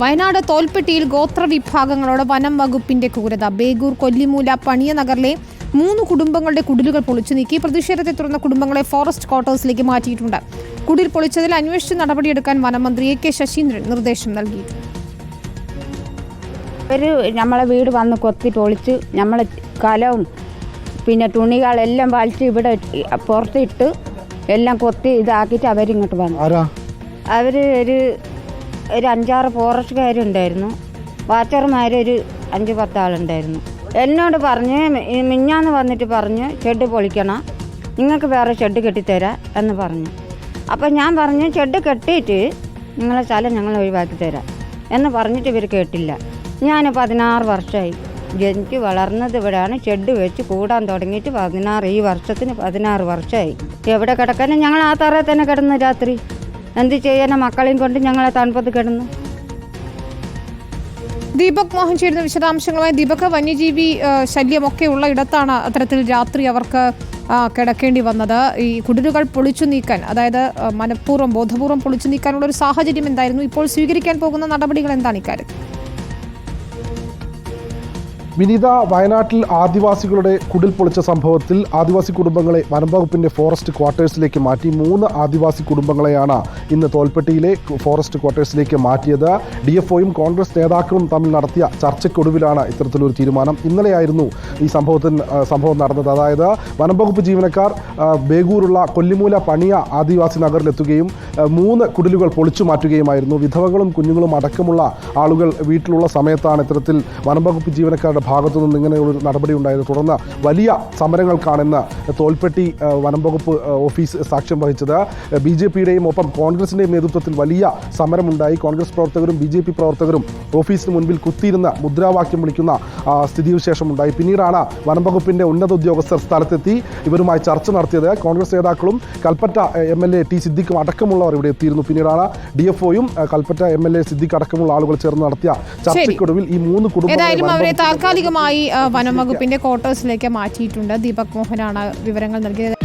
വയനാട് തോൽപ്പെട്ടിയിൽ ഗോത്രവിഭാഗങ്ങളോട് വനം വകുപ്പിന്റെ ക്രൂരത. ബേഗൂർ കൊല്ലിമൂല പണിയനഗറിലെ 3 കുടുംബങ്ങളുടെ കുടിലുകൾ പൊളിച്ചു നീക്കി. പ്രതിഷേധത്തെ തുടർന്ന് കുടുംബങ്ങളെ ഫോറസ്റ്റ് ക്വാർട്ടേഴ്സിലേക്ക് മാറ്റിയിട്ടുണ്ട്. കുടിൽ പൊളിച്ചതിൽ അന്വേഷിച്ച് നടപടിയെടുക്കാൻ വനമന്ത്രി AK ശശീന്ദ്രൻ നിർദ്ദേശം നൽകിയിട്ടുണ്ട്. നമ്മളെ വീട് വന്ന് കൊത്തി പൊളിച്ച് നമ്മളെ കലവും പിന്നെ തുണികളെല്ലാം വലിച്ച് ഇവിടെ പുറത്തിട്ട് എല്ലാം കൊത്തി ഇതാക്കിയിട്ട് അവരിങ്ങോട്ട് വന്നു. അവർ ഒരു 5-6 ഫോറസ്റ്റുകാരുണ്ടായിരുന്നു, വാച്ചർമാരൊരു 5-10 ആളുണ്ടായിരുന്നു. എന്നോട് പറഞ്ഞ് മിഞ്ഞാന്ന് വന്നിട്ട് പറഞ്ഞ് ഷെഡ് പൊളിക്കണം, നിങ്ങൾക്ക് വേറെ ഷെഡ് കെട്ടിത്തരാം എന്ന് പറഞ്ഞു. അപ്പം ഞാൻ പറഞ്ഞു ഷെഡ് കെട്ടിയിട്ട് നിങ്ങളെ സ്ഥലം ഞങ്ങൾ ഒഴിവാക്കി തരാം എന്ന് പറഞ്ഞിട്ട് ഇവർ കേട്ടില്ല. ഞാൻ 16 വർഷമായി ജനിച്ച് വളർന്നത് ഇവിടെയാണ്. ഷെഡ് വെച്ച് കൂടാൻ തുടങ്ങിയിട്ട് ഈ വർഷത്തിന് 16 വർഷമായി. എവിടെ കിടക്കാനും ഞങ്ങൾ ആ തറയിൽ തന്നെ കിടന്നു. രാത്രി എന്ത് ചെയ്യാനാ, മക്കളെയും കൊണ്ട് ഞങ്ങളെ തണുപ്പത്ത് കിടന്നു. ദീപക് മോഹൻ ചേരുന്ന വിശദാംശങ്ങളുമായി. ദീപക്, വന്യജീവി ശല്യമൊക്കെ ഉള്ള ഇടത്താണ് അത്തരത്തിൽ രാത്രി അവർക്ക് കിടക്കേണ്ടി വന്നത്. ഈ കുടിലുകൾ പൊളിച്ചു നീക്കാൻ, അതായത് ബോധപൂർവം പൊളിച്ചു നീക്കാനുള്ള ഒരു സാഹചര്യം എന്തായിരുന്നു? ഇപ്പോൾ സ്വീകരിക്കാൻ പോകുന്ന നടപടികൾ എന്താണ് ഇക്കാര്യത്തിൽ? വിനീത, വയനാട്ടിൽ ആദിവാസികളുടെ കുടിൽ പൊളിച്ച സംഭവത്തിൽ ആദിവാസി കുടുംബങ്ങളെ വനംവകുപ്പിന്റെ ഫോറസ്റ്റ് ക്വാർട്ടേഴ്സിലേക്ക് മാറ്റി. 3 ആദിവാസി കുടുംബങ്ങളെയാണ് ഇന്ന് തോൽപ്പെട്ടിയിലെ ഫോറസ്റ്റ് ക്വാർട്ടേഴ്സിലേക്ക് മാറ്റിയത്. DFOയും കോൺഗ്രസ് നേതാക്കളും തമ്മിൽ നടത്തിയ ചർച്ചയ്ക്കൊടുവിലാണ് ഇത്തരത്തിലൊരു തീരുമാനം. ഇന്നലെയായിരുന്നു ഈ സംഭവം നടന്നത്. അതായത് വനംവകുപ്പ് ജീവനക്കാർ ബേഗൂരുള്ള കൊല്ലിമൂല പണിയ ആദിവാസി നഗറിലെത്തുകയും 3 കുടിലുകൾ പൊളിച്ചു മാറ്റുകയുമായിരുന്നു. വിധവകളും കുഞ്ഞുങ്ങളും അടക്കമുള്ള ആളുകൾ വീട്ടിലുള്ള സമയത്താണ് ഇത്തരത്തിൽ വനംവകുപ്പ് ജീവനക്കാരുടെ ഭാഗത്തു നിന്ന് ഇങ്ങനെയുള്ളൊരു നടപടി ഉണ്ടായത്. തുടർന്ന് വലിയ സമരങ്ങൾക്കാണെന്ന് തോൽപ്പെട്ടി വനംവകുപ്പ് ഓഫീസ് സാക്ഷ്യം വഹിച്ചത്. BJPയുടെയും ഒപ്പം കോൺഗ്രസിൻ്റെയും നേതൃത്വത്തിൽ വലിയ സമരമുണ്ടായി. കോൺഗ്രസ് പ്രവർത്തകരും BJP പ്രവർത്തകരും ഓഫീസിന് മുൻപിൽ കുത്തിയിരുന്ന് മുദ്രാവാക്യം വിളിക്കുന്ന സ്ഥിതിവിശേഷമുണ്ടായി. പിന്നീടാണ് വനംവകുപ്പിൻ്റെ ഉന്നത ഉദ്യോഗസ്ഥർ സ്ഥലത്തെത്തി ഇവരുമായി ചർച്ച നടത്തിയത്. കോൺഗ്രസ് നേതാക്കളും കൽപ്പറ്റ MLA T സിദ്ദിഖും അടക്കമുള്ളവർ ഇവിടെ എത്തിയിരുന്നു. പിന്നീടാണ് DFOയും കൽപ്പറ്റ MLA സിദ്ദിഖ് അടക്കമുള്ള ആളുകൾ ചേർന്ന് നടത്തിയ ചർച്ചയ്ക്കൊടുവിൽ ഈ 3 കുടുംബങ്ങളെ താൽക്കാലികമായി വനം വകുപ്പിന്റെ ക്വാർട്ടേഴ്സിലേക്ക് മാറ്റിയിട്ടുണ്ട്. ദീപക് മോഹനാണ് വിവരങ്ങൾ നൽകിയത്.